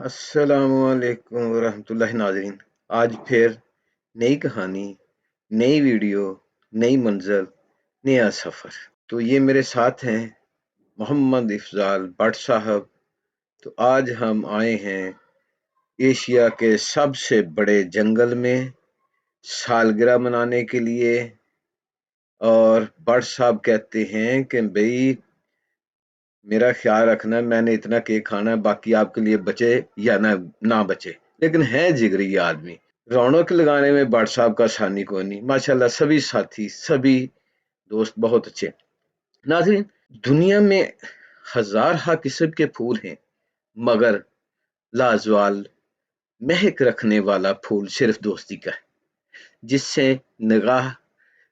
अस्सलामुअलैकुम वरहमतुल्लाहि नाज़रीन। आज फिर नई कहानी, नई वीडियो, नई मंज़र, नया सफ़र। तो ये मेरे साथ हैं मोहम्मद इफ़ज़ाल भट्ट साहब। तो आज हम आए हैं एशिया के सबसे बड़े जंगल में सालगिरह मनाने के लिए। और भट्ट साहब कहते हैं कि भाई मेरा ख्याल रखना, मैंने इतना केक खाना है, बाकी आपके लिए बचे या ना बचे। लेकिन है जिगरी आदमी, रौनक लगाने में भट्ट साहब का आसानी कोई नहीं। माशाल्लाह सभी साथी, सभी दोस्त बहुत अच्छे। नाज़रीन, दुनिया में हजार हा किस्म के फूल हैं, मगर लाजवाल महक रखने वाला फूल सिर्फ दोस्ती का है, जिससे निगाह,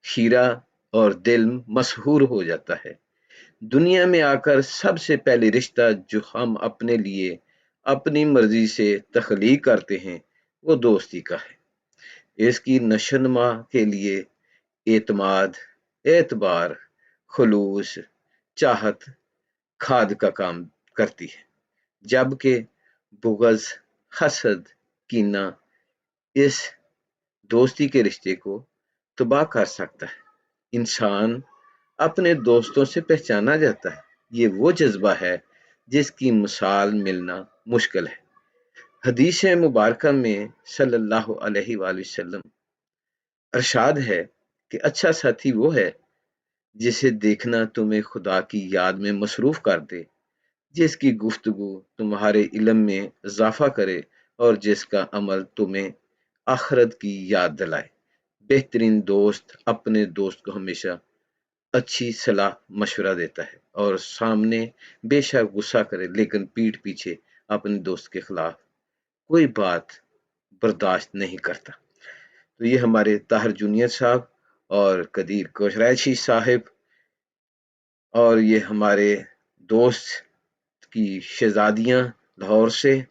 शीरा और दिल मशहूर हो जाता है। दुनिया में आकर सबसे पहले रिश्ता जो हम अपने लिए अपनी मर्जी से तख्लीक करते हैं, वो दोस्ती का है। इसकी नशोनुमा के लिए एतमाद, एतबार, खुलूस, चाहत, खाद का काम करती है, जबकि बुग़्ज़, हसद, कीना इस दोस्ती के रिश्ते को तबाह कर सकता है। इंसान अपने दोस्तों से पहचाना जाता है। ये वो जज्बा है जिसकी मिसाल मिलना मुश्किल है। हदीस मुबारक में सल्लल्लाहु अलैहि वसल्लम इरशाद है कि अच्छा साथी वो है जिसे देखना तुम्हें खुदा की याद में मसरूफ कर दे, जिसकी गुफ्तगू तुम्हारे इल्म में इजाफा करे और जिसका अमल तुम्हें आखिरत की याद दिलाए। बेहतरीन दोस्त अपने दोस्त को हमेशा अच्छी सलाह मशवरा देता है और सामने बेशक गुस्सा करे, लेकिन पीठ पीछे अपने दोस्त के खिलाफ कोई बात बर्दाश्त नहीं करता। तो ये हमारे ताहिर जूनियर साहब और कदीर कुरैशी साहिब, और ये हमारे दोस्त की शहजादियाँ लाहौर से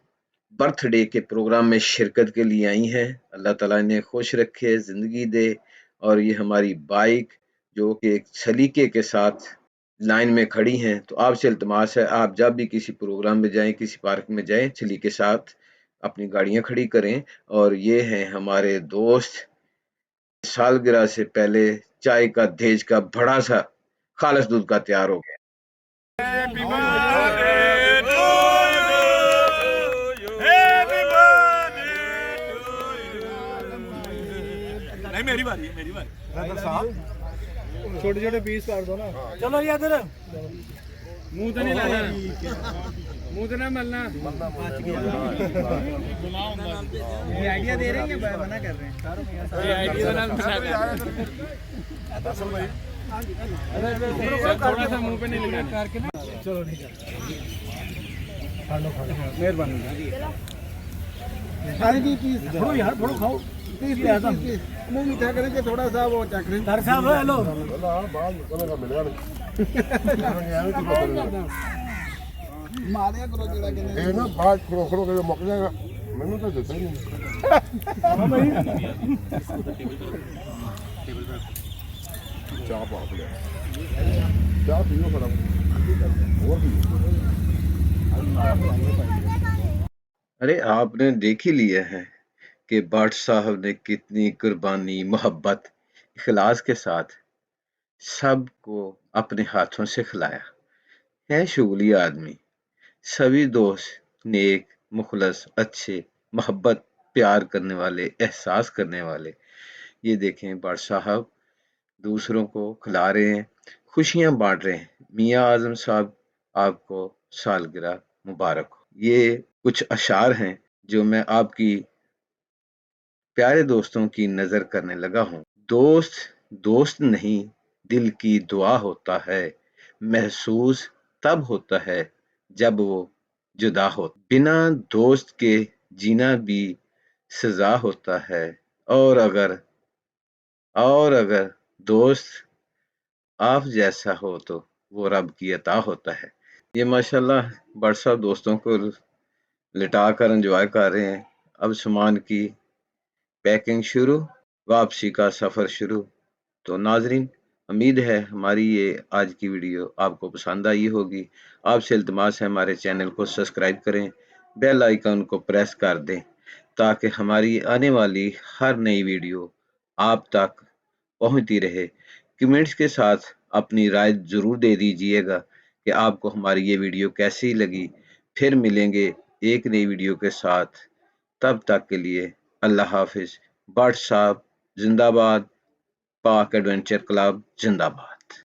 बर्थडे के प्रोग्राम में शिरकत के लिए आई हैं। अल्लाह ताला इन्हें खुश रखे, ज़िंदगी दे। और ये हमारी बाइक जो कि एक सलीके के साथ लाइन में खड़ी हैं। तो आपसे इल्तमास है, आप जब भी किसी प्रोग्राम में जाएं, किसी पार्क में जाएं, सलीके के साथ अपनी गाड़ियां खड़ी करें। और ये हैं हमारे दोस्त, सालगिरह से पहले चाय का देज का बड़ा सा खालिस दूध का तैयार हो गया। Happy birthday to you. Happy birthday to you. नहीं मेरी बारी है, मेरी बारी। छोटे छोटे पीस कर दो ना। चलो ये इधर मुंह तो नहीं लाना, मुंह तो ना मलना। ये आइडिया दे रहे हैं या मना कर रहे हैं? ये आइडिया ना मना कर रहे हैं। थोड़ा सा मुंह पे नहीं लगाना। चलो ठीक है, खा लो मेहरबानी। खाने की चीज थोड़ा यार, थोड़ा खाओ प्लीज। मुंह मीठा करेंगे थोड़ा सा, वो चख रहे हैं साहब। हेलो मारिया करो जरा के ये ना बात खरो खरो के मुक जाएगा। मैंने तो देता ही नहीं। हां भाई चाय आप ले, चाय पियो फटाफट और पियो। अरे आपने देख ही लिया है कि भट्ट साहब ने कितनी कुर्बानी, मोहब्बत, इखलास के साथ सबको अपने हाथों से खिलाया है। शुगली आदमी, सभी दोस्त नेक, मुखलस, अच्छे, मोहब्बत, प्यार करने वाले, एहसास करने वाले। ये देखें भट्ट साहब दूसरों को खिला रहे हैं, खुशियां बांट रहे हैं। मियाँ आजम साहब, आपको सालगिरह मुबारक हो। ये कुछ अशार हैं जो मैं आपकी प्यारे दोस्तों की नजर करने लगा हूँ। दोस्त दोस्त नहीं, दिल की दुआ होता है, महसूस तब होता है जब वो जुदा हो। बिना दोस्त के जीना भी सजा होता है, और अगर दोस्त आप जैसा हो तो वो रब की अता होता है। ये माशाल्लाह भट्ट साहब दोस्तों को लिटा कर एंजॉय कर रहे हैं। अब सामान की पैकिंग शुरू, वापसी का सफ़र शुरू। तो नाजरीन, उम्मीद है हमारी ये आज की वीडियो आपको पसंद आई होगी। आपसे इल्तमास है हमारे चैनल को सब्सक्राइब करें, बेल आइकन को प्रेस कर दें ताकि हमारी आने वाली हर नई वीडियो आप तक पहुंचती रहे। कमेंट्स के साथ अपनी राय ज़रूर दे दीजिएगा कि आपको हमारी ये वीडियो कैसी लगी। फिर मिलेंगे एक नई वीडियो के साथ, तब तक के लिए अल्लाह हाफिज। भट्ट साहब जिंदाबाद, पाक एडवेंचर क्लब जिंदाबाद।